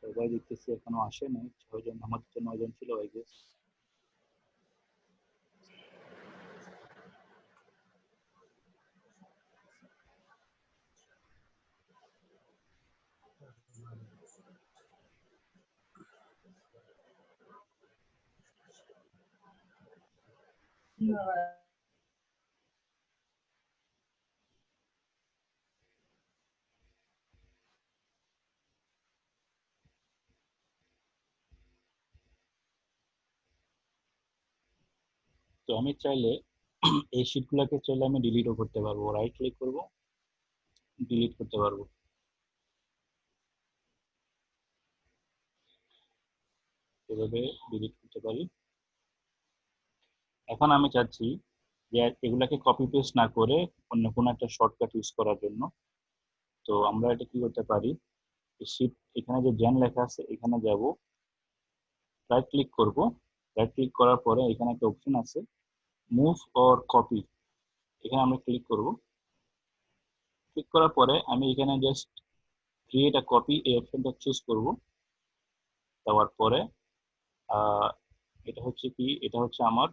সবাই দেখতেছি এখনো আসে নাই, 6 জন, আমাদের তো 9 জন ছিল আই গেস। তো আমি চাইলে এই শিটগুলোকে চাইলে আমি ডিলিটও করতে পারবো, রাইট ক্লিক করব, ডিলিট করতে পারবো, এভাবে ডিলিট করতে পারি। এখন আমি চাচ্ছি যে এগুলাকে কপি পেস্ট না করে অন্য কোনো একটা শর্টকাট ইউজ করার জন্য। তো আমরা এটা কি করতে পারি, শিট এখানে যে জেন লেখা আছে এখানে যাব, রাইট ক্লিক করব, রাইট ক্লিক করার পরে এখানে একটা অপশন আছে মুভ অর কপি, এখানে আমরা ক্লিক করব। ক্লিক করার পরে আমি এখানে জাস্ট ক্রিয়েট আ কপি এই অপশনটা চুজ করব। দেওয়ার পরে এটা হচ্ছে কি, এটা হচ্ছে আমার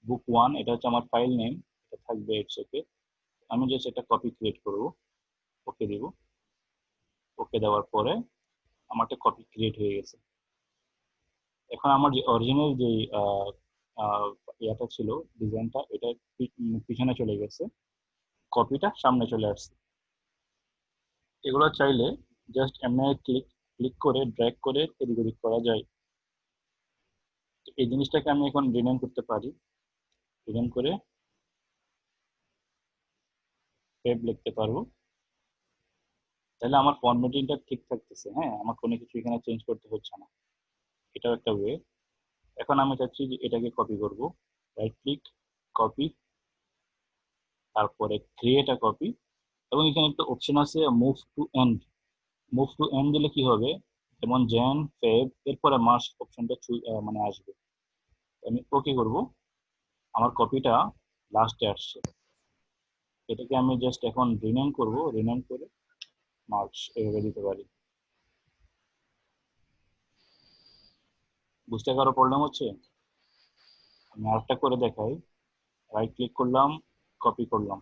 বুক 1, এটা হচ্ছে আমার ফাইল নেম, এটা থাকবে, ইটস ওকে। আমি জাস্ট একটা কপি ক্রিয়েট করব, ওকে দিব। ওকে দেওয়ার পরে আমার একটা কপি ক্রিয়েট হয়ে গেছে। এখন আমার যে অরিজিনাল যে ইয়াটা ছিল, ডিজাইনটা, এটা পিছনে চলে গেছে, কপিটা সামনে চলে আসছে। এগুলো চাইলে জাস্ট এমনি ক্লিক ক্লিক করে ড্র্যাগ করে এদিক ওদিক করা যায়। তো এই জিনিসটাকে আমি এখন রিনেম করতে পারি, রিনেম করে সেভ লিখতে পারবো। তাহলে আমার ফরম্যাটিংটা ঠিক থাকতেছে, হ্যাঁ, আমার কোনো কিছু এখানে চেঞ্জ করতে হচ্ছে না, এটাও একটা ওয়ে। এখন আমি চাচ্ছি যে এটাকে কপি করব, রাইট ক্লিক, কপি, তারপরে ক্রিয়েট আ কপি, এবং এখানে একটা অপশন আছে move to end. Move to end দিলে কি হবে, যেমন জেন, ফেব, এরপরে মার্চ অপশনটা মানে আসবে। আমি ওকে করব, আমার কপিটা লাস্টে আসছে। এটাকে আমি জাস্ট এখন রিনেম করব, রিনেম করে মার্চ এভাবে দিতে পারি। বুঝতে কারো প্রবলেম হচ্ছে? আমি আরেকটা করে দেখাই, রাইট ক্লিক করলাম, কপি করলাম,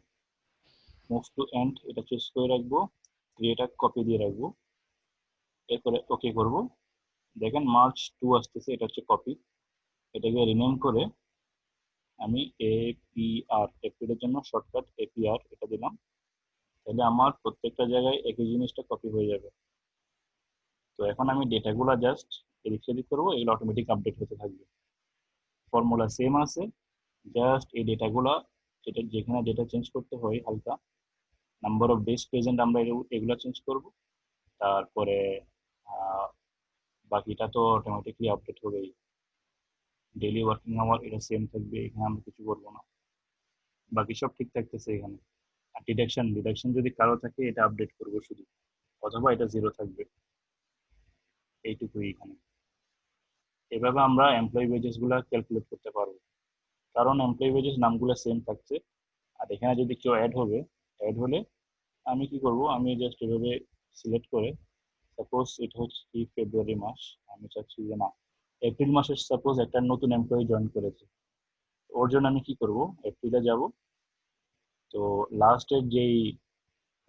মুভ টু এন্ড এটা চুজ করে রাখবো, ক্রিয়েট আ কপি দিয়ে রাখবো, এরপরে ওকে করব। দেখেন মার্চ 2 আসতেছে, এটা হচ্ছে কপি। এটাকে রিনেম করে আমি এপিআর, এপির জন্য শর্টকাট এপিআর এটা দিলাম। তাহলে আমার প্রত্যেকটা জায়গায় একই জিনিসটা কপি হয়ে যাবে। তো এখন আমি ডেটাগুলো জাস্ট এদিক সেদিক করবো, এগুলো অটোমেটিক আপডেট হতে থাকবে। ফর্মুলা সেম আছে, জাস্ট এই ডেটাগুলো, যেটা যেখানে ডেটা চেঞ্জ করতে হয় হালকা, নাম্বার অফ ডেজ প্রেজেন্ট আমরা এগুলো চেঞ্জ করব। তারপরে আহ, বাকিটা তো অটোমেটিকলি আপডেট হবেই। ডেইলি ওয়ার্কিং আওয়ার এটা সেম থাকবে, এখানে আমরা কিছু করবো না, বাকি সব ঠিক থাকতেছে এখানে। আর ডিডাকশন, ডিডাকশন যদি কারো থাকে এটা আপডেট করবো শুধু, অথবা এটা জিরো থাকবে, এইটুকুই এখানে। এভাবে আমরা এমপ্লয়ি ওয়েজেস গুলা ক্যালকুলেট করতে পারবো, কারণ এমপ্লয়ি ওয়েজেস নামগুলো সেম থাকছে। আর এখানে যদি কেউ অ্যাড হবে, অ্যাড হলে আমি কি করব, আমি জাস্ট এভাবে সিলেক্ট করে, সাপোজ এটা হচ্ছে কি ফেব্রুয়ারি মাস, আমি চাচ্ছি যে না, এপ্রিল মাসে সাপোজ একটা নতুন এমপ্লয়ি জয়েন করেছে, ওর জন্য আমি কি করব, এপ্রিলে যাব। তো লাস্টের যেই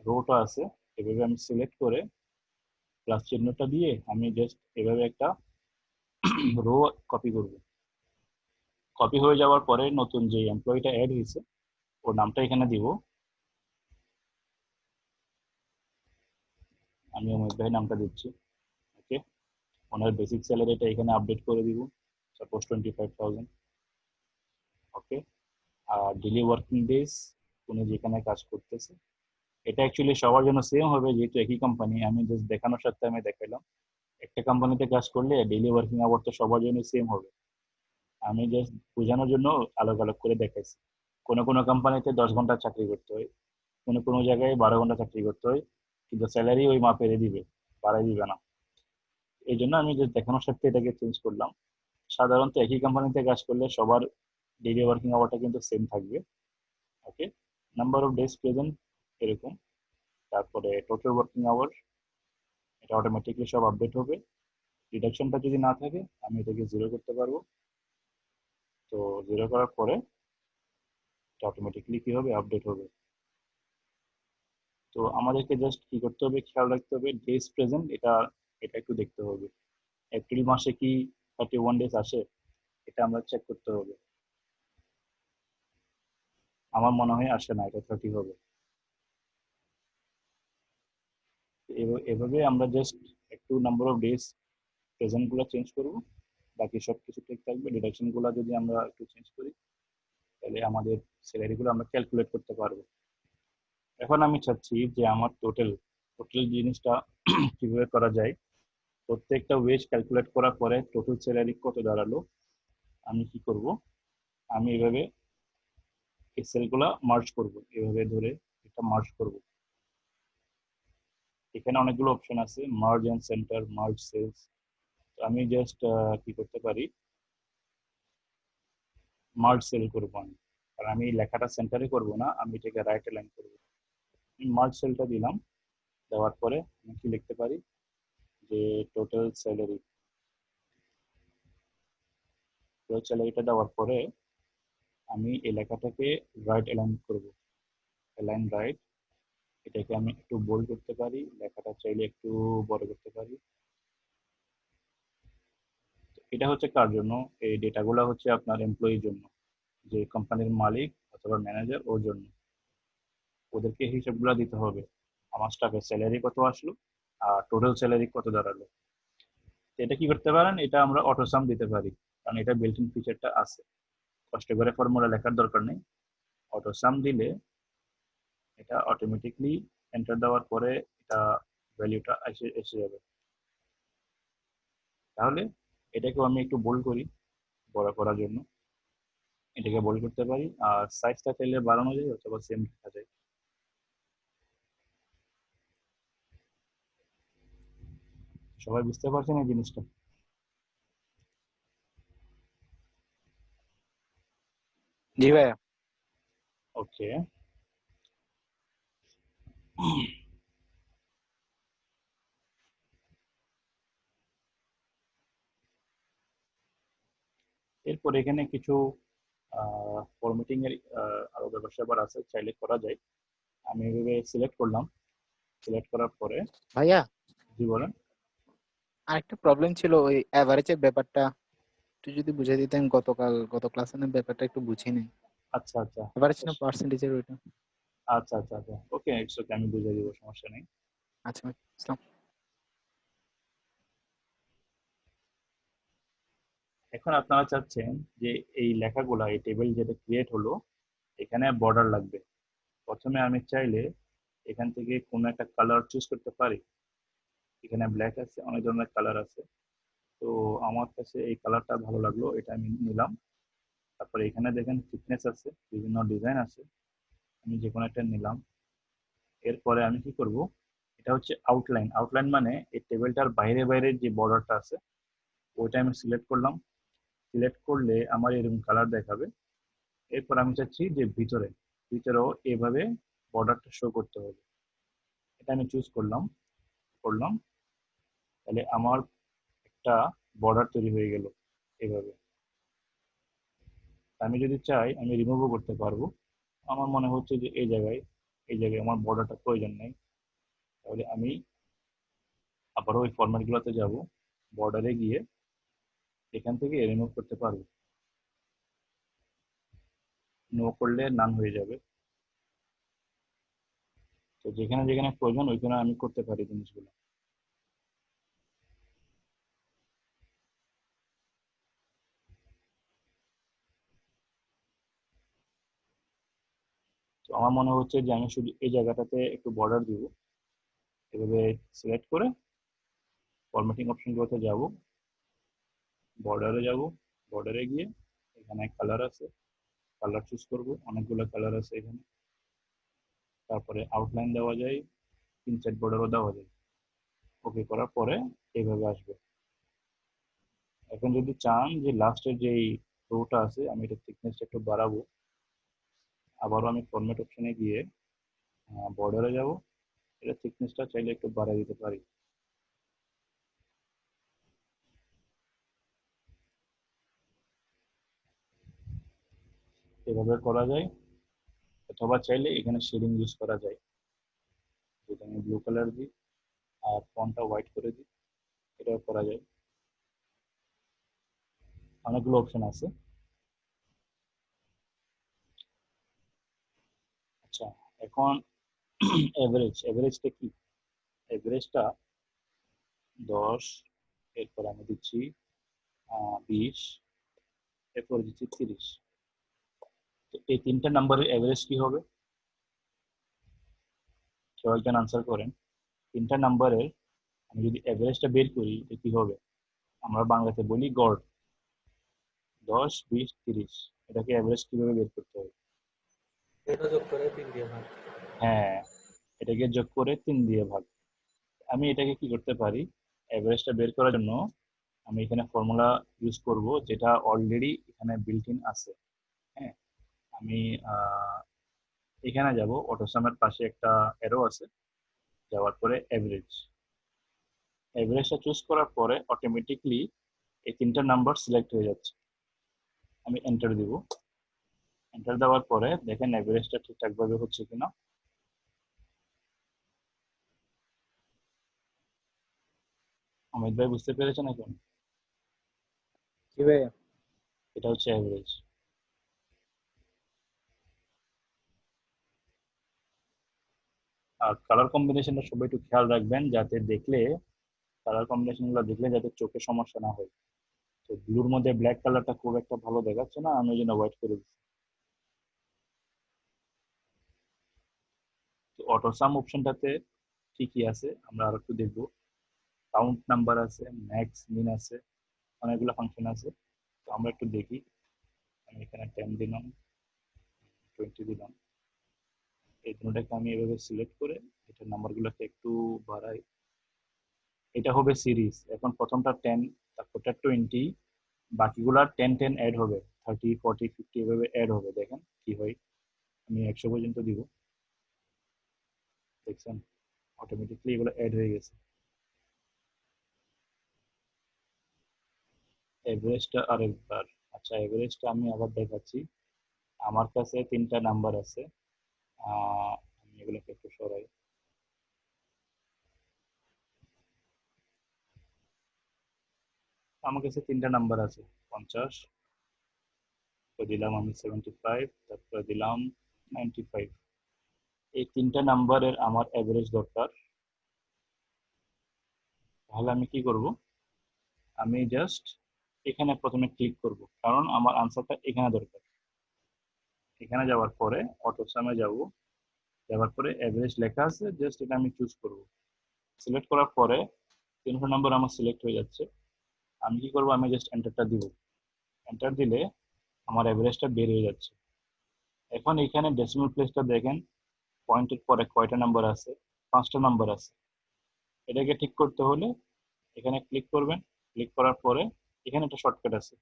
রোটা আছে, এভাবে আমি সিলেক্ট করে প্লাস চিহ্নটা দিয়ে আমি জাস্ট এভাবে একটা রো কপি করব। কপি হয়ে যাওয়ার পরে নতুন যে এমপ্লয়িটা অ্যাড হয়েছে ওর নামটা এখানে দিব, আমি অমিত ভাই নামটা দিচ্ছি, ওকে। ওনার বেসিক স্যালারিটা এখানে আপডেট করে দিব, সাপোজ 25,000, ওকে। আর ডেলি ওয়ার্কিং ডেজ উনি যেখানে কাজ করতেছে, এটা অ্যাকচুয়ালি সবার জন্য সেম হবে, যেহেতু একই কোম্পানি, আমি জাস্ট দেখানোর সাথে আমি দেখাইলাম। একটা কোম্পানিতে কাজ করলে ডেইলি ওয়ার্কিং আওয়ার তো সবার জন্য সেম হবে, আমি জাস্ট বোঝানোর জন্য আলাদা আলাদা করে দেখাইছি। কোনো কোনো কোম্পানিতে 10 ঘন্টা চাকরি করতে হয়, কোনো কোনো জায়গায় 12 ঘন্টা চাকরি করতে হয়, কিন্তু স্যালারি ওই মাপেরই দিবে, বাড়াই দিবে না। এই জন্য আমি জাস্ট দেখানোর সাথে এটাকে চেঞ্জ করলাম। সাধারণত একই কোম্পানিতে কাজ করলে সবার ডেইলি ওয়ার্কিং আওয়ারটা কিন্তু সেম থাকবে, ওকে। নাম্বার অফ ডেজ প্রেজেন্ট এরকম, তারপরে টোটাল ওয়ার্কিং আওয়ার, এটা অটোমেটিকলি সব আপডেট হবে। ডিডাকশনটা যদি না থাকে আমি এটাকে 0 করতে পারবো। তো 0 করার পরে এটা অটোমেটিকলি কি হবে, আপডেট হবে। তো আমাদেরকে জাস্ট কি করতে হবে, খেয়াল রাখতে হবে ডেজ প্রেজেন্ট, এটা এটা একটু দেখতে হবে। এপ্রিল মাসে কি 31 ডেজ আসে, এটা আমরা চেক করতে হবে। আমার মনে হয় আসে না, এটা 30 হবে। এভাবে আমরা জাস্ট একটু নাম্বার অফ ডেজ প্রেজেন্ট গুলো চেঞ্জ করবো, বাকি সব কিছু ঠিক থাকবে। ডিডাকশন গুলো যদি আমরা একটু চেঞ্জ করি তাহলে আমাদের স্যালারি গুলো আমরা ক্যালকুলেট করতে পারবো। এখন আমি চাচ্ছি যে আমার টোটাল টোটাল জিনিসটা কিভাবে করা যায়। প্রত্যেকটা ওয়েজ ক্যালকুলেট করার পরে টোটাল স্যালারি কত দাঁড়ালো, আমি কি করব, আমি এভাবে এই সেলগুলা মার্জ করব, এভাবে ধরে এটা মার্জ করব। এখানে অনেকগুলো অপশন আছে, merge and center, merge cells. তো আমি জাস্ট কি করতে পারি, মার্জ সেল করবো আমি। আর আমি লেখাটা সেন্টারে করব না, আমি এটাকে রাইট অ্যালাইন করব। মার্জ সেলটা দিলাম, দেওয়ার পরে আমি কি লিখতে পারি যে টোটাল স্যালারি। টোটাল স্যালারিটা দেওয়ার পরে আমি এই লেখাটাকে রাইট অ্যালাইন করব, অ্যালাইন রাইট। এটাকে আমি একটু বোল্ড করতে পারি, লেখাটা চাইলে একটু বড় করতে পারি। এটা হচ্ছে কার জন্য, এই ডেটাগুলো হচ্ছে আপনার এমপ্লয়ির জন্য, যে কোম্পানির মালিক অথবা ম্যানেজার, ওর জন্য। ওদেরকে হিসাবগুলো দিতে হবে, আমার স্টাফের স্যালারি কত আসলো আর টোটাল স্যালারি কত দাঁড়ালো। তো এটা কি করতে পারেন, এটা আমরা অটোসাম দিতে পারি, কারণ এটা বিল্ট ইন ফিচারটা আছে, কষ্ট করে ফর্মুলা লেখার দরকার নেই। অটোসাম দিলে এটা অটোমেটিকলি এন্টার দেওয়ার পরে এটা ভ্যালুটা এসে এসে যাবে। তাহলে এটাকেও আমি একটু বোল্ড করি বড় করার জন্য, এটাকে বোল্ড করতে পারি। আর সাইজটা চাইলে বাড়ানো যায় অথবা সেম রাখা যায়। সবাই বুঝতে পারছেন এই জিনিসটা? জি ভাইয়া। ওকে। এরপর এখানে কিছু ফরম্যাটিং এর আরো ব্যবস্থা আবার আছে, চাইলে করা যায়। আমি এভাবে সিলেক্ট করলাম, সিলেক্ট করার পরে ভাইয়া, জি বলেন। আরেকটা প্রবলেম ছিল ওই অ্যাভারেজের ব্যাপারটা, একটু যদি বুঝিয়ে দিতেন। গত ক্লাসে না ব্যাপারটা একটু বুঝিনি। আচ্ছা আচ্ছা অ্যাভারেজ না পার্সেন্টেজের ওইটা? আচ্ছা আচ্ছা আচ্ছা, ওকে ইটস ওকে, আমি বুঝিয়ে দিব, সমস্যা নেই। আচ্ছা ভাই, ইসলাম। এখন আপনারা চাচ্ছেন যে এই লেখাগুলা, এই টেবিল যেটা ক্রিয়েট হলো, এখানে বর্ডার লাগবে। প্রথমে আমি চাইলে এখান থেকে কোনো একটা কালার চুজ করতে পারি। এখানে ব্ল্যাক আছে, অনেক ধরনের কালার আছে। তো আমার কাছে এই কালারটা ভালো লাগলো, এটা আমি নিলাম। তারপরে এখানে দেখেন থিকনেস আছে, বিভিন্ন ডিজাইন আছে, আমি যে কোনো একটা নিলাম। এরপরে আমি কি করব, এটা হচ্ছে আউটলাইন। আউটলাইন মানে এই টেবিলটার বাইরে বাইরে যে বর্ডারটা আছে ওইটা আমি সিলেক্ট করলাম। সিলেক্ট করলে আমার এরকম কালার দেখাবে। এরপর আমি চাচ্ছি যে ভিতরে, ভিতরেও এভাবে বর্ডারটা শো করতে হবে। এটা আমি চুজ করলাম, করলাম। তাহলে আমার একটা বর্ডার তৈরি হয়ে গেল এভাবে। আমি যদি চাই আমি রিমুভও করতে পারবো। আমার মনে হচ্ছে যে এই জায়গায় আমার বর্ডারটা প্রয়োজন নেই, তাহলে আমি আবারও ওই ফরম্যাট গুলোতে যাব, বর্ডারে গিয়ে এখান থেকে রিমুভ করতে পারবো। নো করলে নান হয়ে যাবে। তো যেখানে যেখানে প্রয়োজন ওইখানে আমি করতে পারি জিনিসগুলো। তো আমার মনে হচ্ছে যে আমি শুধু এই জায়গাটাতে একটু বর্ডার দিব। এভাবে সিলেক্ট করে ফরম্যাটিং অপশনগুলোতে যাব, বর্ডারে যাব, বর্ডারে গিয়ে এখানে কালার আছে, কালার চুজ করব, অনেকগুলো কালার আছে এখানে। তারপরে আউটলাইন দেওয়া যায়, ইনসাইড বর্ডারও দেওয়া যায়। ওকে করার পরে এইভাবে আসবে। এখন যদি চান যে লাস্টের যেই রোটা আছে আমি এটা থিকনেসটা একটু বাড়াবো, আবারও আমি ফরম্যাট অপশনে গিয়ে বর্ডারে যাব, এটা থিকনেসটা চাইলে একটু বাড়াই দিতে পারি। এভাবে করা যায়, অথবা চাইলে এখানে শেডিং ইউজ করা যায়। যেটা আমি ব্লু কালার দিই আর ফন্টটা হোয়াইট করে দিই, এটাও করা যায়। অনেকগুলো অপশন আছে। আচ্ছা, এখন এভারেজটা কি? এভারেজটা 10, এরপর আমি দিচ্ছি 20, এরপর দিচ্ছি 30। তো এই তিনটা নাম্বারের এভারেজ কি হবে? কেউ একজন আনসার করেন। তিনটা নাম্বারের আমি যদি এভারেজটা বের করি, এটা কি হবে? আমরা বাংলাতে বলি গড়। 10, 20, 30, এটাকে এভারেজ কিভাবে বের করতে হবে? এটা যোগ করে 3 দিয়ে ভাগ। হ্যাঁ, এটাকে যোগ করে 3 দিয়ে ভাগ। আমি এটাকে কি করতে পারি? এভারেজটা বের করার জন্য আমি এখানে ফর্মুলা ইউজ করব, যেটা অলরেডি এখানে বিল্ট ইন আছে। হ্যাঁ, আমি এখানে যাব, অটোসামের পাশে একটা অ্যারো আছে, যাওয়ার পরে এভারেজটা চুজ করার পরে অটোমেটিকলি এই তিনটা নাম্বার সিলেক্ট হয়ে যাচ্ছে। আমি এন্টার দিব। এন্টার দেওয়ার পরে দেখেন এভারেজটা ঠিকঠাক ভাবে হচ্ছে কিনা। অমিত ভাই বুঝতে পেরেছেন এখন? কি ভাইয়া? এটা হচ্ছে এভারেজ। আর কালার কম্বিনেশনটা সবাই একটু খেয়াল রাখবেন, যাতে দেখলে কালার কম্বিনেশন গুলো দেখলে যাতে চোখে সমস্যা না হয়। তো ব্লুর মধ্যে ব্ল্যাক কালারটা খুব একটা ভালো দেখাচ্ছে না, আমি ওই জন্য হোয়াইট করে দিচ্ছি। তো অটোসাম অপশনটাতে কি কি আছে আমরা আর একটু দেখবো। কাউন্ট নাম্বার আছে, ম্যাক্স মিন আছে, অনেকগুলো ফাংশন আছে। তো আমরা একটু দেখি। আমি এখানে 10 দিলাম, 20 দিলাম। এই দুটোটাকে আমি এভাবে সিলেক্ট করে এটার নাম্বারগুলোকে একটু বাড়াই। এটা হবে সিরিজ। এখন প্রথমটা 10, তারপরটা 20, বাকিগুলা 10 10 অ্যাড হবে, 30 40 50 এভাবে অ্যাড হবে। দেখেন কি হয়। আমি 100 পর্যন্ত দিব, দেখছেন অটোমেটিকলি এগুলো অ্যাড হয়ে গেছে। এভারেজটা আরেকবার। আচ্ছা, এভারেজটা আমি আবার দেখাচ্ছি। আমার কাছে তিনটা নাম্বার আছে। আমি এগুলোকে একটু সরাই। আমার কাছে তিনটা নাম্বার আছে, 50, তো দিলাম আমি 75, তারপরে দিলাম 95। এই তিনটা নাম্বারের আমার এভারেজ দরকার। তাহলে আমি কি করব? আমি জাস্ট এখানে প্রথমে ক্লিক করব, কারণ আমার আনসারটা এখানে দরকার। এখানে যাওয়ার পরে অটোসামে যাব, যাওয়ার পরে এভারেজ লেখা আছে, জাস্ট এটা আমি চুজ করব। সিলেক্ট করার পরে 300 নাম্বার আমার সিলেক্ট হয়ে যাচ্ছে। আমি কি করব? আমি জাস্ট এন্টারটা দিব। এন্টার দিলে আমার এভারেজটা বের হয়ে যাচ্ছে। এখন এখানে ডেসিমাল প্লেসটা দেখেন, পয়েন্টের পরে কয়টা নাম্বার আছে? 5টা নাম্বার আছে। এটাকে ঠিক করতে হলে এখানে ক্লিক করবেন। ক্লিক করার পরে এখানে একটা শর্টকাট আছে,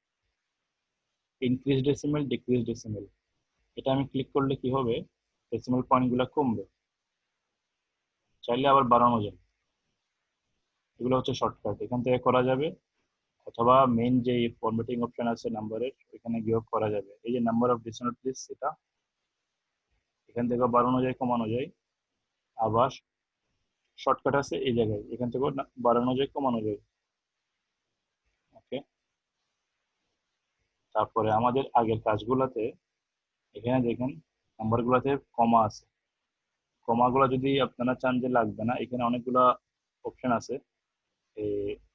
ইনক্রিজ ডেসিমেল, ডিক্রিজ ডেসিমেল। এটা আমি ক্লিক করলে কি হবে? ডেসিমেল পয়েন্টগুলো কমবে, চাইলে আবার বাড়ানো যায়। এগুলো হচ্ছে শর্টকাট, এখান থেকে করা যাবে। অথবা মেইন যে ফরম্যাটিং অপশন আছে নাম্বারের, এখানে গিয়েও করা যাবে। এই যে নাম্বার অফ ডেসিমাল প্লেস, এটা এখান থেকে বাড়ানো যায়, কমানো যায়। আবার শর্টকাট আছে এই জায়গায়, এখান থেকে বাড়ানো যায়, কমানো যায়। ওকে, তারপরে আমাদের আগের কাজগুলোতে এখানে দেখেন নাম্বারগুলোতে কমা আছে। কমাগুলো যদি আপনারা চান যে লাগবে না, এখানে অনেকগুলো অপশন আছে।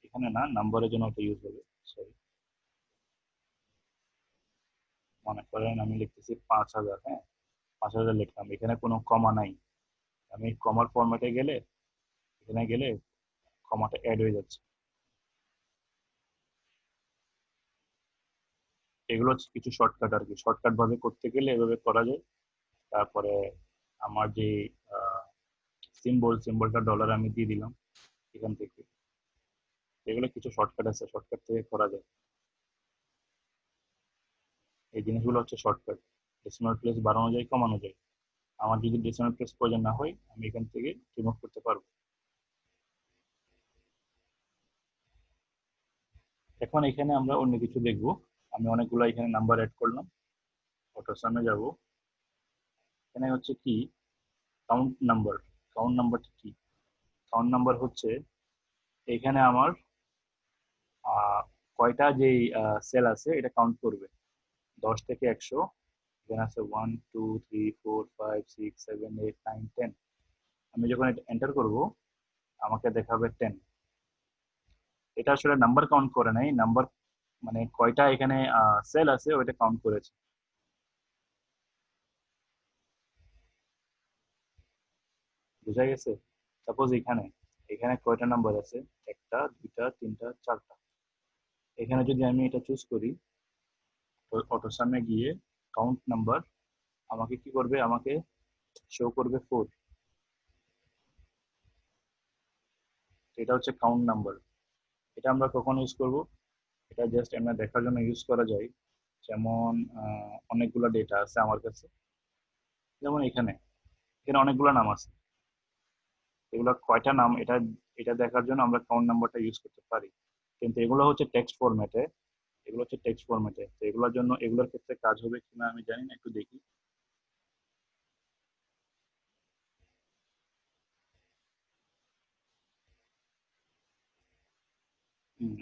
এখানে না, নাম্বারের জন্য ওটা ইউজ হবে। সরি, মনে করেন আমি লিখতেছি 5000। হ্যাঁ, 5000 লিখলাম, এখানে কোনো কমা নাই। আমি কমার ফরম্যাটে গেলে, এখানে গেলে কমাটা অ্যাড হয়ে যাচ্ছে। এগুলো হচ্ছে কিছু শর্টকাট আর কি, শর্টকাট ভাবে করতে গেলে এভাবে করা যায়। তারপরে আমার যে সিম্বলটা ডলার আমি দিয়ে দিলাম এখান থেকে। এগুলো কিছু শর্টকাট আছে, শর্টকাট থেকে করা যায়। এই জিনিসগুলো হচ্ছে শর্টকাট। ডেসিমাল প্লেস বাড়ানো যায়, কমানো যায়। আমার যদি ডেসিমাল প্লেস প্রয়োজন না হয়, আমি এখান থেকে রিমুভ করতে পারবো। এখন এখানে আমরা অন্য কিছু দেখব। আমি অনেকগুলো এখানে নাম্বার অ্যাড করলাম। অটোসামে যাব, এখানে হচ্ছে কি কাউন্ট নাম্বার। কাউন্ট নাম্বারটা কি? কাউন্ট নাম্বার হচ্ছে এখানে আমার কয়টা যে সেল আছে এটা কাউন্ট করবে 10 থেকে 100। এখানে আছে 1 2 3 4 5 6 7 8 9 10। আমি যখন এটা এন্টার করব আমাকে দেখাবে 10। এটা আসলে নাম্বার কাউন্ট করে নাই, নাম্বার মানে কয়টা এখানে সেল আছে ওইটা কাউন্ট করেছে। বুঝা গেছে? সাপোজ এখানে এখানে কয়টা নাম্বার আছে, একটা দুইটা তিনটা চারটা। এখানে যদি আমি এটা চুজ করি অটোসামে গিয়ে কাউন্ট নাম্বার আমাকে কি করবে, আমাকে শো করবে 4। এটা হচ্ছে কাউন্ট নাম্বার। এটা আমরা কখন ইউজ করব? এটা জাস্ট আমরা দেখার জন্য ইউজ করা যায়। যেমন অনেকগুলো ডেটা আছে আমার কাছে, যেমন এখানে এখানে অনেকগুলো নাম আছে, এগুলো কয়টা নাম এটা এটা দেখার জন্য আমরা কাউন্ট নাম্বারটা ইউজ করতে পারি। কিন্তু এগুলো হচ্ছে টেক্সট ফরম্যাটে, এগুলো হচ্ছে টেক্সট ফরম্যাটে, তো এগুলোর জন্য এগুলোর ক্ষেত্রে কাজ হবে কিনা আমি জানি না, একটু দেখি।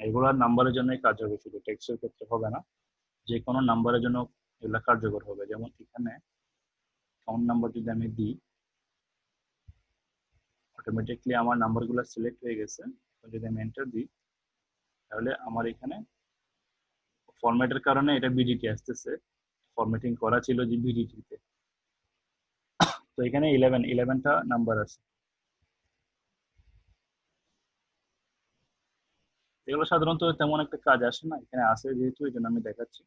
এগুলোর নাম্বারের জন্যই কাজ হবে, শুধু টেক্সটের ক্ষেত্রে হবে না, যে কোনো নাম্বারের জন্য এগুলো কার্যকর হবে। যেমন এখানে কাউন্ট নাম্বার যদি আমি দিই অটোমেটিকলি আমার নাম্বারগুলো সিলেক্ট হয়ে গেছে। এখন যদি আমি এন্টার দিই তাহলে আমার এখানে ফরম্যাটের কারণে এটা বিডিটি আসতেছে, ফরম্যাটিং করা ছিল যে বিডিটিতে। তো এখানে 11টা নাম্বার আছে। এগুলো সাধারণত তেমন একটা কাজ আসে না, এখানে আসে যেহেতু এই জন্য আমি দেখাচ্ছি।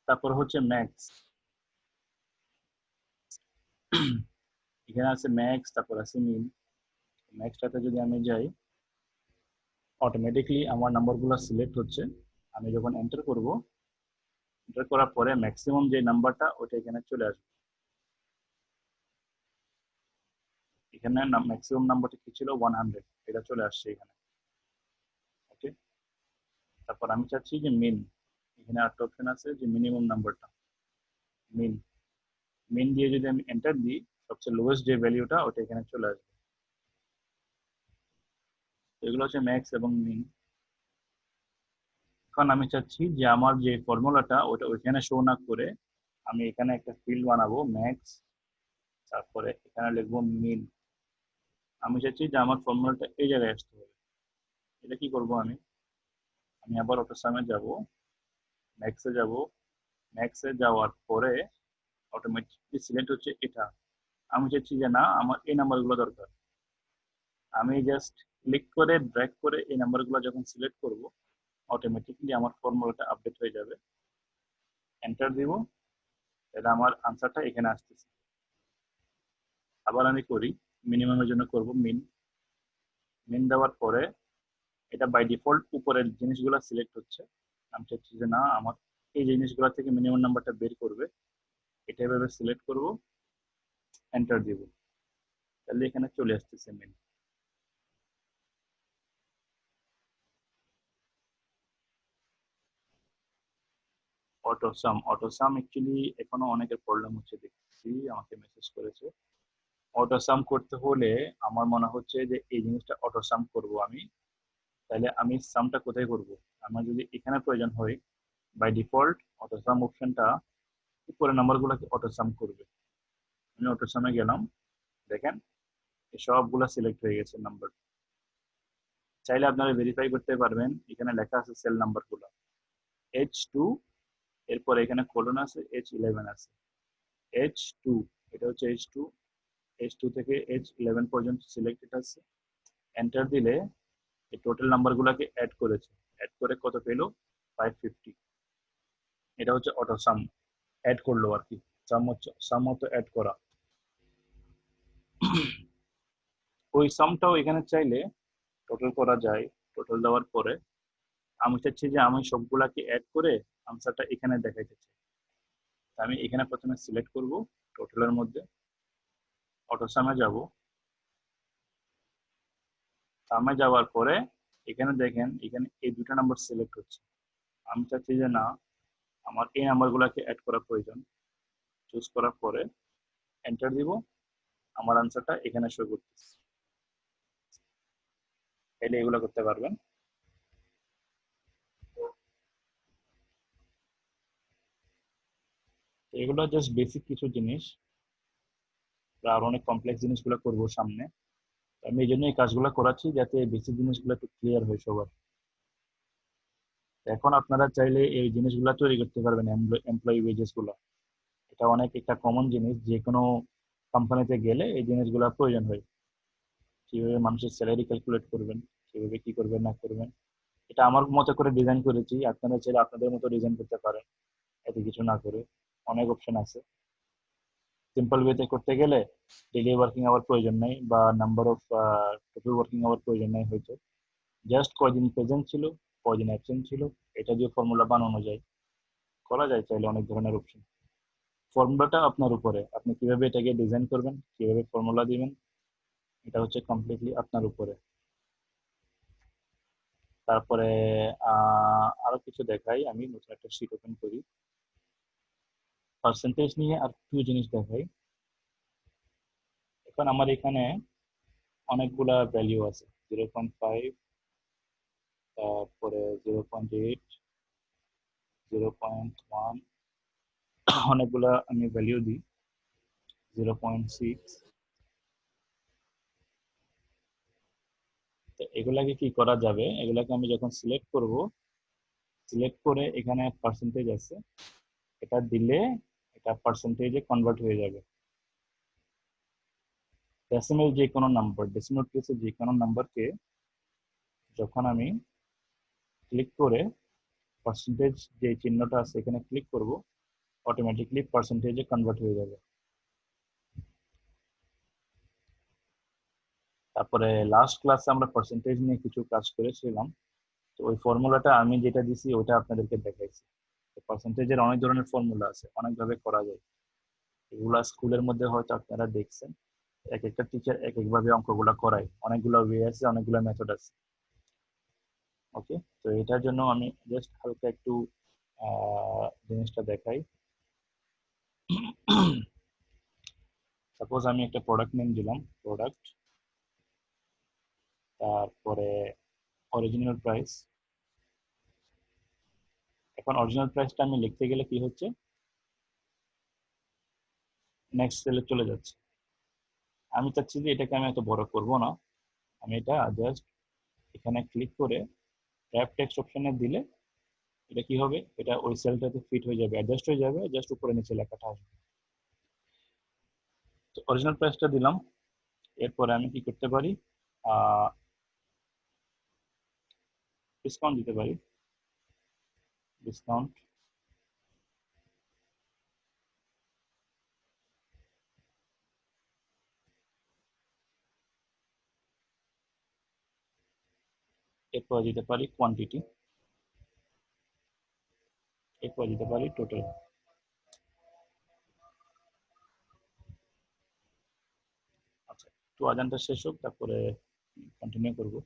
তারপর হচ্ছে ম্যাক্স, এখানে আছে ম্যাক্স, তারপর আছে মিন। ম্যাক্সটাতে যদি আমি যাই অটোমেটিকলি আমার নাম্বারগুলো সিলেক্ট হচ্ছে। আমি যখন এন্টার করব, এন্টার করার পরে ম্যাক্সিমাম যে নাম্বারটা ওটা এখানে চলে আসবে। এখানে ম্যাক্সিমাম নাম্বারটা কি ছিল 100, এটা চলে আসছে এখানে। ওকে, তারপর আমি চাচ্ছি যে মিন, এখানে একটা অপশন আছে যে মিনিমাম নাম্বারটা, মিন। মিন দিয়ে যদি আমি এন্টার দিই সবচেয়ে লোয়েস্ট যে ভ্যালুটা ওটা এখানে চলে আসবে। এগুলো হচ্ছে ম্যাক্স এবং মিন। এখন আমি চাচ্ছি যে আমার যে ফর্মুলাটা ওটা ওইখানে শো না করে আমি এখানে একটা ফিল্ড বানাবো ম্যাক্স, তারপরে এখানে লিখবো মিন। আমি চাচ্ছি যে আমার ফর্মুলাটা এই জায়গায় আসতে হবে। এটা কি করব আমি আমি আবার অটোসামে যাব, ম্যাক্সে যাব, ম্যাক্সে যাওয়ার পরে অটোমেটিকলি সিলেক্ট হচ্ছে এটা। আমি চাচ্ছি যে না আমার এই নাম্বারগুলো দরকার। আমি জাস্ট ক্লিক করে ড্র্যাগ করে এই নাম্বারগুলো যখন সিলেক্ট করব অটোমেটিকলি আমার ফর্মুলাটা আপডেট হয়ে যাবে। এন্টার দিব, তাহলে আমার আনসারটা এখানে আসতেছে। আবার আমি করি, মিনিমামের জন্য করব মিন। মিন দেওয়ার পরে এটা বাই ডিফল্ট উপরের জিনিসগুলো সিলেক্ট হচ্ছে। আমি চাচ্ছি যে না আমার এই জিনিসগুলো থেকে মিনিমাম নাম্বারটা বের করবে, এটা এভাবে সিলেক্ট করব, এন্টার দিব, তাহলে এখানে চলে আসতেছে মিন। অটোসাম, অটোসাম অ্যাকচুয়ালি এখনো অনেকের প্রবলেম হচ্ছে, দেখছি আমাকে মেসেজ করেছে। অটোসাম করতে হলে আমার মনে হচ্ছে যে এই জিনিসটা অটোসাম করব আমি, তাহলে আমি সামটা কোথায় করব? আমার যদি এখানে প্রয়োজন হয় বাই ডিফল্ট অটোসাম অপশনটা উপরে নাম্বারগুলোকে অটোসাম করবে। আমি অটোসামে গেলাম, দেখেন এই সবগুলা সিলেক্ট হয়ে গেছে নাম্বার। চাইলে আপনারা ভেরিফাই করতে পারবেন, এখানে লেখা আছে সেল নাম্বারগুলো H2, এরপর এখানে কোলন আছে, H11 আছে, H2 এটা হচ্ছে H2, H2 থেকে H11 পর্যন্ত সিলেক্টেড আছে। এন্টার দিলে এই টোটাল নাম্বারগুলোকে অ্যাড করেছে, অ্যাড করে কত পেলো 550। এটা হচ্ছে অটো সাম, অ্যাড করলো আর কি, সাম মতো অ্যাড করা। ওই সামটাও এখানে চাইলে টোটাল করা যায়। টোটাল দেওয়ার পরে আমি চাচ্ছি যে আমি সবগুলাকে অ্যাড করে আনসারটা এখানে দেখাইতে চাই। আমি এখানে প্রথমে সিলেক্ট করব টোটালের মধ্যে, অটো সামে যাব, সামে যাওয়ার পরে এখানে দেখেন এখানে এই দুটো নাম্বার সিলেক্ট হচ্ছে। আমি চাচ্ছি যে না আমার এই নাম্বারগুলোকে অ্যাড করা প্রয়োজন, চুজ করার পরে এন্টার দিব, আমার আনসারটা এখানে শো করতেছে। তাহলে এগুলো করতে পারবেন। এগুলো জাস্ট বেসিক কিছু জিনিস, আর অনেক কমপ্লেক্স জিনিসগুলো করবো সামনে। আমি এই জন্য এই কাজগুলো করাচ্ছি যাতে বেসিক জিনিসগুলো একটু ক্লিয়ার হয় সবার। এখন আপনারা চাইলে এই জিনিসগুলো তৈরি করতে পারবেন, এমপ্লয়ি ওয়েজেস গুলো। এটা অনেক একটা কমন জিনিস, যে কোনো কোম্পানিতে গেলে এই জিনিসগুলো প্রয়োজন হয়। কিভাবে মানুষের স্যালারি ক্যালকুলেট করবেন, কিভাবে কি করবেন না করবেন, এটা আমার মতো করে ডিজাইন করেছি। আপনারা চাইলে আপনাদের মতো ডিজাইন করতে পারেন, এত কিছু না করে। অনেক অপশন আছে। সিম্পল ওয়েতে করতে গেলে ডেইলি ওয়ার্কিং আওয়ার প্রয়োজন নাই, বা number of total working hour প্রয়োজন নাই হয়তো। জাস্ট কয়দিন প্রেজেন্ট ছিল, কয়দিন অ্যাবসেন্ট ছিল, এটা দিয়ে ফর্মুলা বানানো যায়, করা যায় চাইলে অনেক ধরনের অপশন। ফর্মুলাটা আপনার উপরে, আপনি কিভাবে এটাকে ডিজাইন করবেন, কিভাবে ফর্মুলা দিবেন, এটা হচ্ছে কমপ্লিটলি আপনার উপরে। তারপরে আরো কিছু দেখাই, আমি নতুন একটা শীট ওপেন করি, পার্সেন্টেজ নিয়ে আর কিছু জিনিস দেখাই। এখন আমার এখানে অনেকগুলা ভ্যালিউ আছে, 0.5, তারপরে 0.8, 0.1, অনেকগুলা আমি ভ্যালিউ দিই, 0.6। তো এগুলাকে কি করা যাবে, এগুলাকে আমি যখন সিলেক্ট করব, সিলেক্ট করে এখানে পার্সেন্টেজ আছে, এটা দিলে এটা পার্সেন্টেজে কনভার্ট হয়ে যাবে। ডেসিমেল যে কোনো নাম্বার, ডেসিমেল কেসে যে কোনো নাম্বারকে যখন আমি ক্লিক করে পার্সেন্টেজ যে চিহ্নটা আছে এখানে ক্লিক করব, অটোমেটিকলি পার্সেন্টেজে কনভার্ট হয়ে যাবে। তারপরে লাস্ট ক্লাসে আমরা পার্সেন্টেজ নিয়ে কিছু কাজ করেছিলাম, তো ওই ফর্মুলাটা আমি যেটা দিছি ওটা আপনাদেরকে দেখাইছি। পার্সেন্টেজের অনেক ধরনের ফর্মুলা আছে, অনেকভাবে করা যায়। এগুলা স্কুলের মধ্যে হয়তো আপনারা দেখছেন, এক একটা টিচার এক একভাবে অঙ্কগুলা করায়, অনেকগুলো ওয়ে আছে, অনেকগুলো মেথড আছে। ওকে, তো এটার জন্য আমি জাস্ট হালকা একটু জিনিসটা দেখাই। সাপোজ আমি একটা প্রোডাক্ট নেম দিলাম, প্রোডাক্ট, তারপরে অরিজিনাল প্রাইস। এখন অরিজিনাল প্রাইসটা আমি লিখতে গেলে কি হচ্ছে, নেক্সট সেলে চলে যাচ্ছে। আমি চাচ্ছি যে এটাকে আমি এত বড় করব না, আমি এটা জাস্ট এখানে ক্লিক করে ট্যাব টেক্সট অপশনে দিলে এটা কি হবে, এটা ওই সেলটাতে ফিট হয়ে যাবে, অ্যাডজাস্ট হয়ে যাবে, জাস্ট উপরে নিচে লেখাটা আসবে। তো অরিজিনাল প্রাইসটা দিলাম, এরপরে আমি কি করতে পারি, ডিসকাউন্ট দিতে পারি, ডিসকাউন্ট। এরপর দিতে পারি কোয়ান্টিটি, এরপর দিতে পারি টোটাল। আচ্ছা, একটু আজানটা শেষ হোক, তারপরে কন্টিনিউ করবো।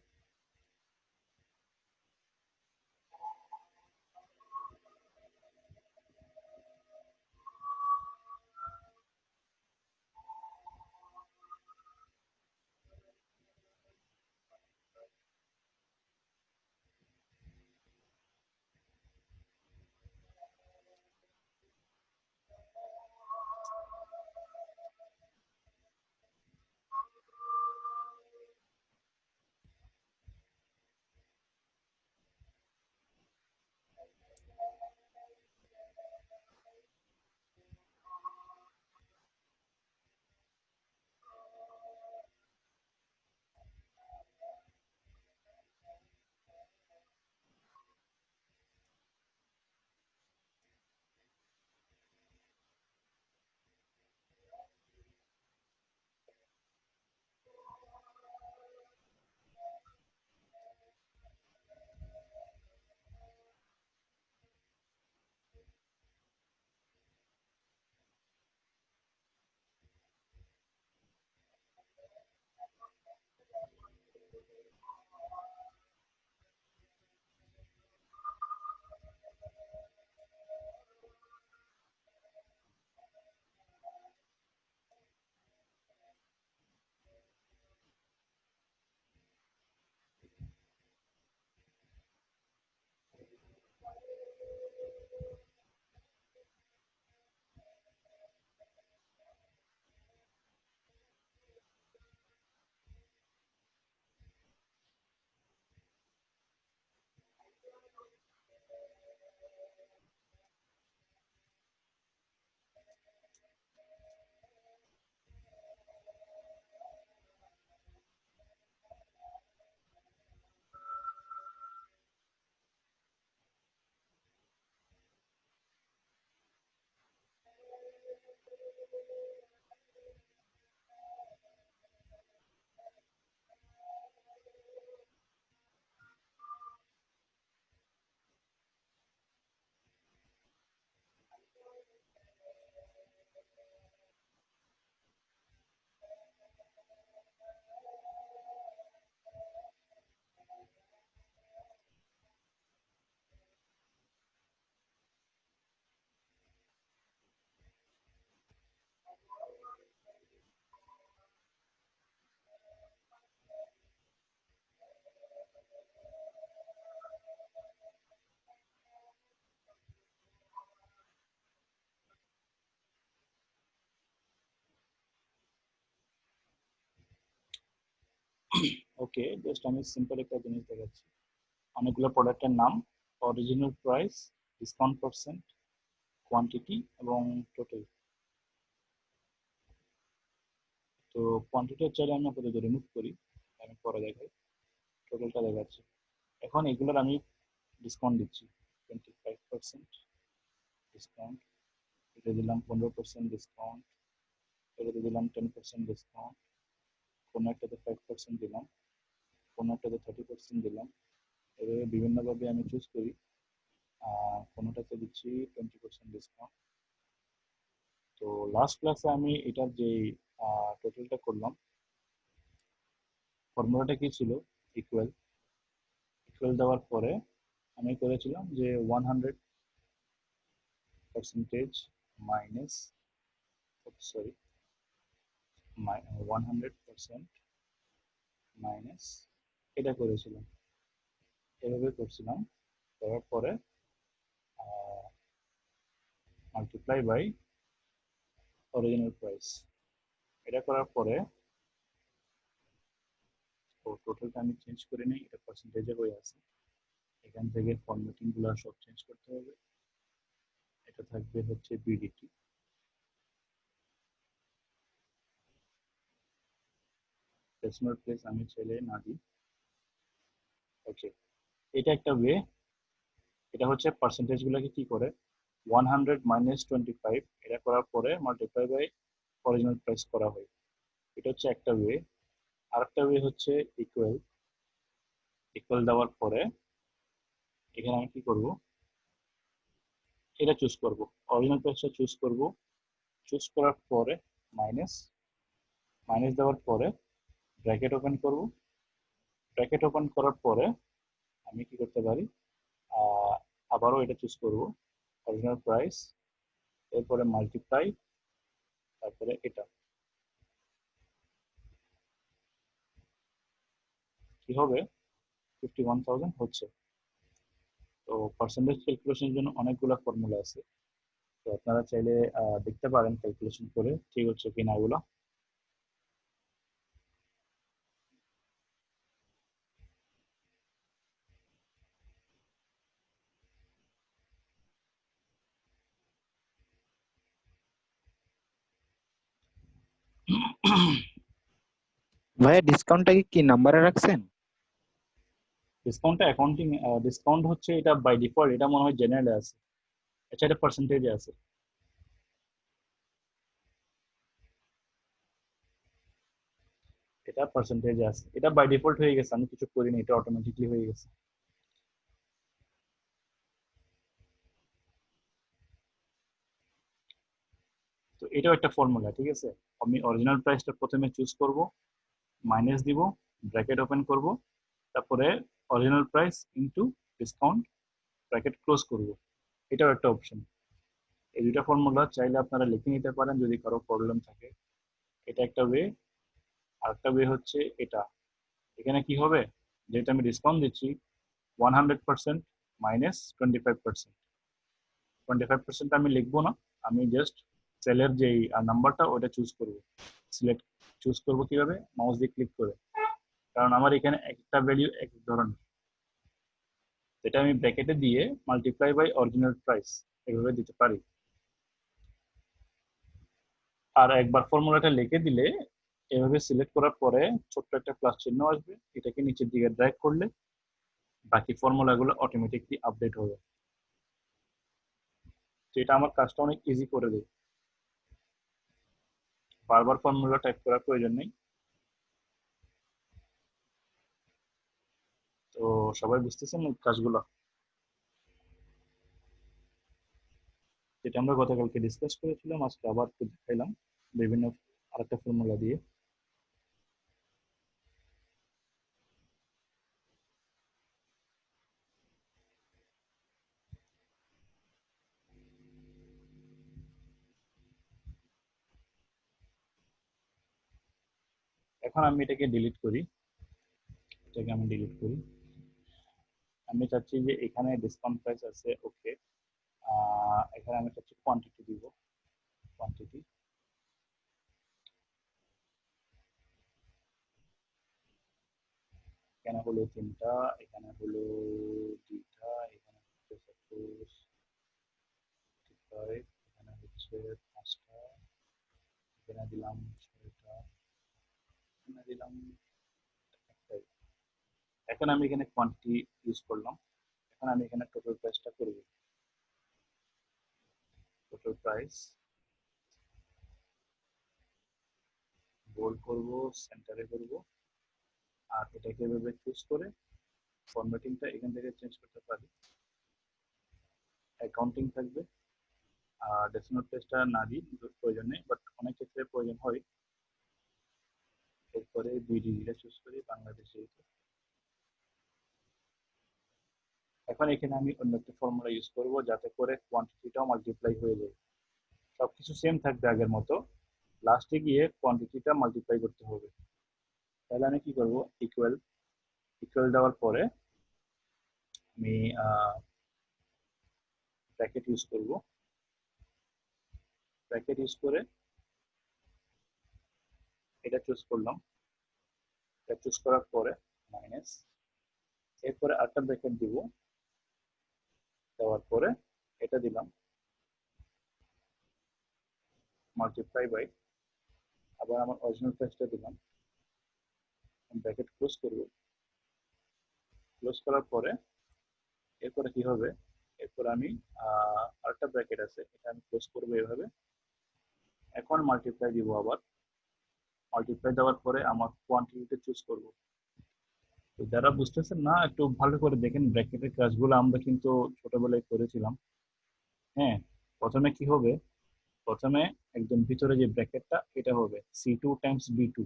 ওকে, জাস্ট আমি সিম্পল একটা জিনিস দেখাচ্ছি। অনেকগুলো প্রোডাক্টের নাম, original price, discount percent, quantity এবং টোটাল। তো কোয়ান্টিটি চাইলে আমি আপাতত রিমুভ করি, আমি পরে দেখাই। টোটালটা দেখাচ্ছি। এখন এগুলোর আমি ডিসকাউন্ট দিচ্ছি 25% ডিসকাউন্ট, এটা দিলাম 15% ডিসকাউন্ট, এটাতে দিলাম 10% ডিসকাউন্ট, কোনো একটাতে 5% দিলাম, কোনো একটাতে 30% দিলাম। এভাবে বিভিন্নভাবে আমি চুজ করি। কোনোটাতে দিচ্ছি 20% ডিসকাউন্ট। তো লাস্ট ক্লাসে আমি এটার যে টোটালটা করলাম, ফর্মুলাটা কি ছিল, ইকুয়াল। ইকুয়াল দেওয়ার পরে আমি করেছিলাম যে 100% মাইনাস, সরি, 100% মাইনাস এটা করেছিলাম, এভাবে করছিলাম। করার পরে মাল্টিপ্লাই বাই অরিজিনাল প্রাইস, এটা করার পরে টোটালটা আমি চেঞ্জ করে নিই, এটা পার্সেন্টেজে হয়ে আছে। এখান থেকে ফরম্যাটিং গুলো সব চেঞ্জ করতে হবে। এটা থাকবে হচ্ছে বিডিটি, ডেসিমাল প্লেস আমি চাইলে না দিই। ওকে, এটা একটা ওয়ে। এটা হচ্ছে পার্সেন্টেজ গুলোকে কি করে 100 মাইনাস 25 এটা করার পরে মাল্টিপ্লাই বাই অরিজিনাল প্রাইস করা হয়। এটা হচ্ছে একটা ওয়ে। আরেকটা ওয়ে হচ্ছে ইকুয়াল। ইকুয়াল দেওয়ার পরে এখানে আমি কি করব, এটা চুজ করব, অরিজিনাল প্রাইসটা চুজ করব। চুজ করার পরে মাইনাস, মাইনাস দেওয়ার পরে ব্র্যাকেট ওপেন করব। ব্র্যাকেট ওপেন করার পরে আমি কি করতে পারি, আবারও এটা চুজ করব, অরিজিনাল প্রাইস, এরপরে মাল্টিপ্লাই, তারপরে এটা কি হবে 51,000 হচ্ছে। তো পার্সেন্টেজ ক্যালকুলেশনের জন্য অনেকগুলো ফর্মুলা আছে, তো আপনারা চাইলে দেখতে পারেন ক্যালকুলেশন করে ঠিক হচ্ছে কিনা এগুলো। ভাইয়া ডিসকাউন্টটা কি নাম্বারে রাখছেন? ডিসকাউন্টটা অ্যাকাউন্টিং, ডিসকাউন্ট হচ্ছে এটা বাই ডিফল্ট, এটা মনে হয় জেনারেলে আছে। আচ্ছা, এটা পার্সেন্টেজে আছে, এটা পার্সেন্টেজে আছে, এটা বাই ডিফল্ট হয়ে গেছে, আমি কিছু করিনি, এটা অটোমেটিকলি হয়ে গেছে। তো এটাও একটা ফর্মুলা, ঠিক আছে। আমি অরিজিনাল প্রাইসটা প্রথমে চুজ করব, মাইনাস দিব, ব্র্যাকেট ওপেন করব, তারপরে original price into discount, bracket close করব। এটাও একটা অপশন। এই দুইটা ফর্মুলা চাইলে আপনারা লিখে নিতে পারেন যদি কারো প্রবলেম থাকে। এটা একটা ওয়ে। আর একটা ওয়ে হচ্ছে এটা। এখানে কি হবে, যেটা আমি ডিসকাউন্ট দিচ্ছি 100% মাইনাস 25%, 25% আমি লিখবো না, আমি জাস্ট সেলের যে নাম্বারটা ওটা চুজ করব। সিলেক্ট চুজ করব কিভাবে, মাউস দিয়ে ক্লিক করে, কারণ আমার এখানে একটা ভ্যালু এক ধরনের। এটা আমি ব্র্যাকেটে দিয়ে মাল্টিপ্লাই বাই অরিজিনাল প্রাইস এভাবে দিতে পারি। আর একবার ফর্মুলাটা লিখে দিলে এভাবে সিলেক্ট করার পরে ছোট্ট একটা প্লাস চিহ্ন আসবে, এটাকে নিচের দিকে ড্র্যাগ করলে বাকি ফর্মুলাগুলো অটোমেটিকলি আপডেট হবে। তো এটা আমার কাজটা অনেক ইজি করে দেয়, বারবার ফর্মুলা টাইপ করার প্রয়োজন নেই। তো সবাই বুঝতেছেন এই কাজগুলো, যেটা আমরা গতকালকে ডিসকাস করেছিলাম আজকে আবার একটু দেখাইলাম বিভিন্ন আরেকটা ফর্মুলা দিয়ে। এখন আমি এটাকে ডিলিট করি, এটাকে আমি ডিলিট করি। আমি চাচ্ছি যে এখানে ডিসকাউন্ট প্রাইস আছে, ওকে। এখানে আমি চাচ্ছি কোয়ান্টিটি দিব, কোয়ান্টিটি। এখানে হলো 3টা, এখানে হলো 2টা, এখানে হচ্ছে সাপোজ 5, এখানে হচ্ছে 5টা, এখানে দিলাম 6টা, এখানে দিলাম একটাই। এখন আমি এখানে কোয়ান্টিটি ইউজ করলাম। এখন আমি এখানে টোটাল প্রাইসটা করব। টোটাল প্রাইস বোল্ড করব, সেন্টারে করব, আর এটাকে এভাবে চুজ করে ফরম্যাটিংটা এখান থেকে চেঞ্জ করতে পারি। অ্যাকাউন্টিং থাকবে, আর ডেসিমাল প্লেসটা না দিই প্রয়োজন নেই, বাট অনেক ক্ষেত্রে প্রয়োজন হয়। এরপরে 2 ডিজিটে চুজ করি বাংলাদেশে। এখন এখানে আমি অন্য একটা ফর্মুলা ইউজ করব যাতে করে কোয়ান্টিটিটাও মাল্টিপ্লাই হয়ে যায়। সবকিছু সেম থাকবে আগের মতো, লাস্টে গিয়ে কোয়ান্টিটিটা মাল্টিপ্লাই করতে হবে। তাহলে আমি কি করব, ইকুয়াল ইকুয়াল দেওয়ার পরে আমি ব্র্যাকেট ইউজ করব। ব্র্যাকেট ইউজ করে এটা চুজ করলাম। এটা চুজ করার পরে মাইনাস, এরপরে আরেকটা ব্র্যাকেট দিব, দেওয়ার পরে এটা দিলাম মাল্টিপ্লাই বাই, আবার আমার অরিজিনাল প্রাইসটা দিলাম, ব্র্যাকেট ক্লোজ করব। ক্লোজ করার পরে এরপরে কি হবে, এরপর আমি আরেকটা ব্র্যাকেট আছে, এটা আমি ক্লোজ করবো এভাবে। এখন মাল্টিপ্লাই দিব, আবার মাল্টিপ্লাই দেওয়ার পরে আমার কোয়ান্টিটিটা চুজ করব। তো যারা বুঝতেছেন না একটু ভালো করে দেখেন, ব্র্যাকেটের কাজগুলো আমরা কিন্তু ছোটবেলায় করেছিলাম। হ্যাঁ, প্রথমে কি হবে, প্রথমে একদম ভিতরে যে ব্র্যাকেটটা এটা হবে C2 টাইমস B2।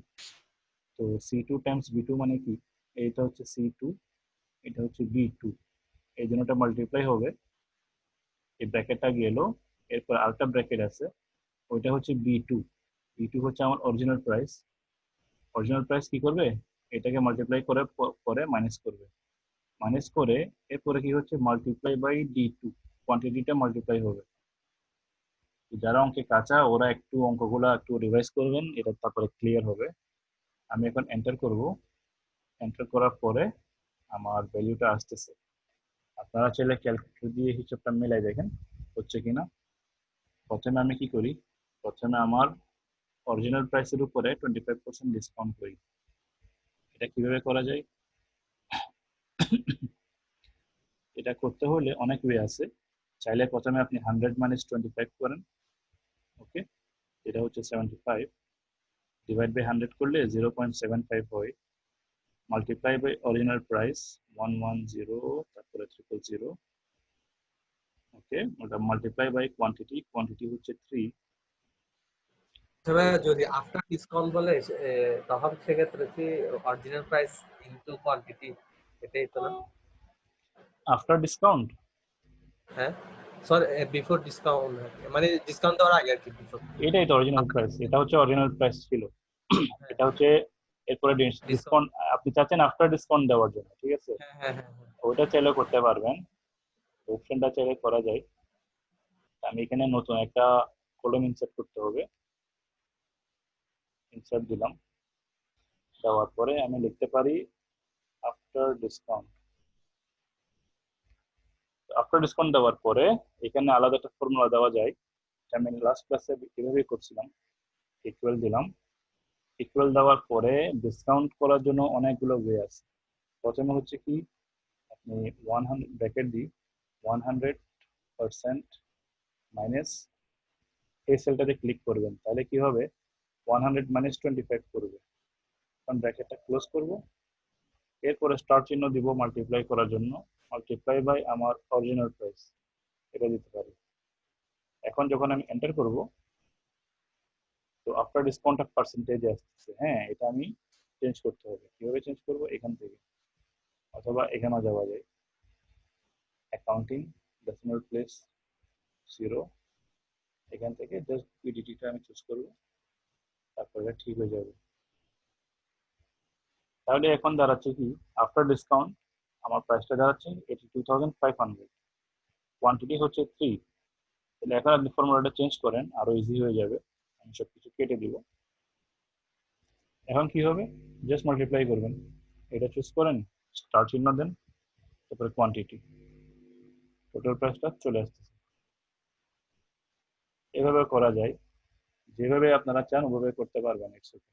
তো C2 টাইমস B2 মানে কি, এইটা হচ্ছে C2, এটা হচ্ছে B2, এই জন্য এটা মাল্টিপ্লাই হবে। এই ব্র্যাকেটটা গেল, এরপর আরেকটা ব্র্যাকেট আছে, ওইটা হচ্ছে B2। B2 হচ্ছে আমার অরিজিনাল প্রাইস। অরিজিনাল প্রাইস কি করবে, এটাকে মাল্টিপ্লাই করে পরে মাইনাস করবে। মাইনাস করে এরপরে কি হচ্ছে মাল্টিপ্লাই বাই D2, কোয়ান্টিটিটা মাল্টিপ্লাই হবে। যারা অঙ্কে কাঁচা ওরা একটু অঙ্কগুলো একটু রিভাইজ করবেন, এটা তারপরে ক্লিয়ার হবে। আমি এখন এন্টার করব। এন্টার করার পরে আমার ভ্যালুটা আসতেছে। আপনারা চাইলে ক্যালকুলেটর দিয়ে হিসাবটা মিলাই দেখেন হচ্ছে কিনা। প্রথমে আমি কি করি, প্রথমে আমার অরিজিনাল প্রাইসের উপরে 25% ডিসকাউন্ট করি। এটা কিভাবে করা যায়, এটা করতে হলে অনেক ওয়ে আছে। চাইলে প্রথমে আপনি 100 মাইনাস 25 করেন, ওকে, এটা হচ্ছে 75, ডিভাইড বাই 100 করলে 0.75 হয়, মাল্টিপ্লাই বাই অরিজিনাল প্রাইস 110, তারপরে 000, ওকে, ওটা মাল্টিপ্লাই বাই কোয়ান্টিটি, কোয়ান্টিটি হচ্ছে 3। তবে যদি আফটার ডিসকাউন্ট বলে তখন সেক্ষেত্রে কি অরিজিনাল প্রাইস ইনটু কোয়ান্টিটি এটাই তো না? আফটার ডিসকাউন্ট, হ্যাঁ, সরি, বিফোর ডিসকাউন্ট, মানে ডিসকাউন্ট দেওয়ার আগে আর কি, বিফোর। এটাই তো অরিজিনাল প্রাইস, এটা হচ্ছে অরিজিনাল প্রাইস ছিল। এটা হচ্ছে এরপরে ডিসকাউন্ট। ডিসকাউন্ট আপনি চাচ্ছেন আফটার ডিসকাউন্ট দেওয়ার জন্য, ঠিক আছে, হ্যাঁ হ্যাঁ হ্যাঁ হ্যাঁ। ওইটা চাইলে করতে পারবেন, অপশনটা চাইলে করা যায়। আমি এখানে নতুন একটা কলম ইনসার্ট করতে হবে, ইনসার্ট দিলাম, দেওয়ার পরে আমি লিখতে পারি আফটার ডিসকাউন্ট। আফটার ডিসকাউন্ট দেওয়ার পরে এখানে আলাদা একটা ফর্মুলা দেওয়া যায়, আমি লাস্ট ক্লাসে এভাবেই করছিলাম। ইকুয়াল দিলাম, ইকুয়াল দেওয়ার পরে ডিসকাউন্ট করার জন্য অনেকগুলো ওয়ে আছে। প্রথমে হচ্ছে কি, আপনি 100 ব্র্যাকেট দিই, 100% মাইনাস, এই সেলটাতে ক্লিক করবেন, তাহলে কি হবে 100 মাইনাস 25 করবে। এখন ব্র্যাকেটটা ক্লোজ করব, এরপরে স্টার চিহ্ন দিব মাল্টিপ্লাই করার জন্য, মাল্টিপ্লাই বাই আমার অরিজিনাল প্রাইস, এটা দিতে পারি। এখন যখন আমি এন্টার করব, তো আফটার ডিসকাউন্ট পার্সেন্টেজ আসতেছে। হ্যাঁ, এটা আমি চেঞ্জ করতে হবে। কিভাবে চেঞ্জ করব, এখান থেকে, অথবা এখানেও যাওয়া যায়, অ্যাকাউন্টিং, ডেসিমাল প্লেস 0, এখান থেকে জাস্ট পিডিটিটা আমি চুজ করব, তারপরে ঠিক হয়ে যাবে। তাহলে এখন দাঁড়াচ্ছে কি, আফটার ডিসকাউন্ট আমার প্রাইসটা দাঁড়াচ্ছে 82,500, কোয়ান্টিটি হচ্ছে 3। তাহলে এখন আপনি ফর্মুলাটা চেঞ্জ করেন, আরো ইজি হয়ে যাবে। আমি সবকিছু কেটে দিব। এখন কি হবে, জাস্ট মাল্টিপ্লাই করবেন, এটা চুজ করেন, স্টার চিহ্ন দেন, তারপরে কোয়ান্টিটি, টোটাল প্রাইসটা চলে আসতেছে। এভাবে করা যায়, যেভাবে আপনারা চান ওভাবে করতে পারবেন একসাথে।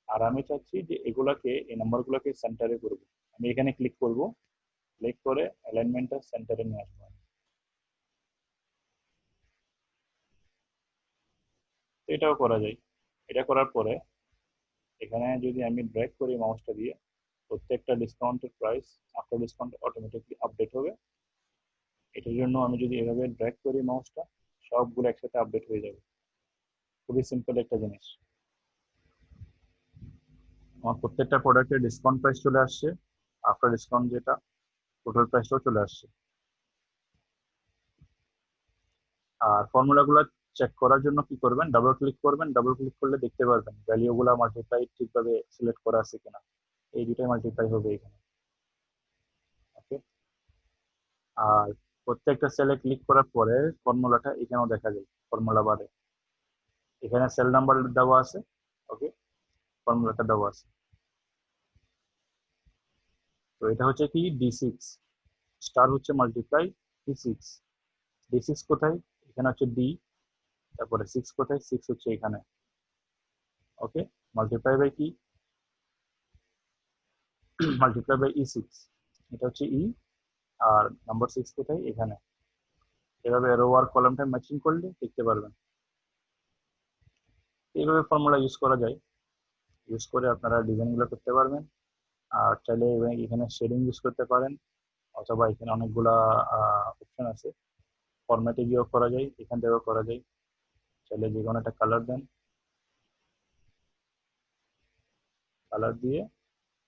আর আমি চাচ্ছি যে এগুলাকে, এই নাম্বারগুলোকে সেন্টারে করব। আমি এখানে ক্লিক করব, ক্লিক করে অ্যালাইনমেন্টটা সেন্টারে নিয়ে আসবো। তো এটাও করা যায়। এটা করার পরে এখানে যদি আমি ড্র্যাগ করি মাউসটা দিয়ে, প্রত্যেকটা ডিসকাউন্টের price after discount automatically update হবে। এটার জন্য আমি যদি এভাবে ড্র্যাগ করি মাউসটা, সবগুলো একসাথে আপডেট হয়ে যাবে। খুবই সিম্পল একটা জিনিস। আমার প্রত্যেকটা প্রোডাক্টের ডিসকাউন্ট প্রাইস চলে আসছে, আফটার ডিসকাউন্ট যেটা টোটাল প্রাইসটাও চলে আসছে। আর ফর্মুলাগুলো চেক করার জন্য কি করবেন, ডাবল ক্লিক করবেন। ডাবল ক্লিক করলে দেখতে পারবেন ভ্যালুগুলো মাল্টিপ্লাই ঠিকভাবে সিলেক্ট করা আছে কিনা। এই দুটাই মাল্টিপ্লাই হবে এখানে। ওকে। আর প্রত্যেকটা সেলে ক্লিক করার পরে ফর্মুলাটা এখানেও দেখা যায়, ফর্মুলা বারে এখানে সেল নাম্বার দেওয়া আছে। ওকে, ফর্মুলাটা দেওয়া আছে। তো এটা হচ্ছে কি D6, স্টার হচ্ছে মাল্টিপ্লাই D6। D6 কোথায়, এখানে হচ্ছে D, তারপরে 6 কোথায়, 6 হচ্ছে এখানে। ওকে, মাল্টিপ্লাই বাই কি, মাল্টিপ্লাই বাই E6, এটা হচ্ছে E, আর নাম্বার 6 কোথায়, এখানে। এভাবে রো আর কলামটা ম্যাচিং করলে দেখতে পারবেন। এইভাবে ফর্মুলা ইউজ করা যায়, ইউজ করে আপনারা ডিজাইনগুলো করতে পারবেন। আর চাইলে এখানে শেডিং ইউজ করতে পারেন, অথবা এখানে অনেকগুলা অপশন আছে, ফরম্যাটে গিয়েও করা যায়, এখান থেকেও করা যায়। চাইলে যে কোনো একটা কালার দেন, কালার দিয়ে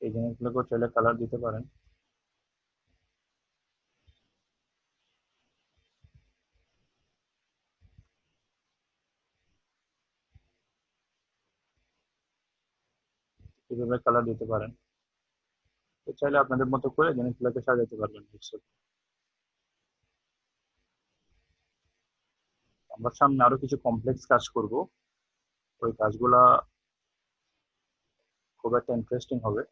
এই জিনিসগুলোকেও চাইলে কালার দিতে পারেন। এইভাবে কালার দিতে পারেন। তো চাইলে আপনাদের মতো করে জিনিসগুলোকে সাজাতে পারবেন। আমরা সামনে আরো কিছু কমপ্লেক্স কাজ করব, ওই কাজগুলা খুব একটা ইন্টারেস্টিং হবে।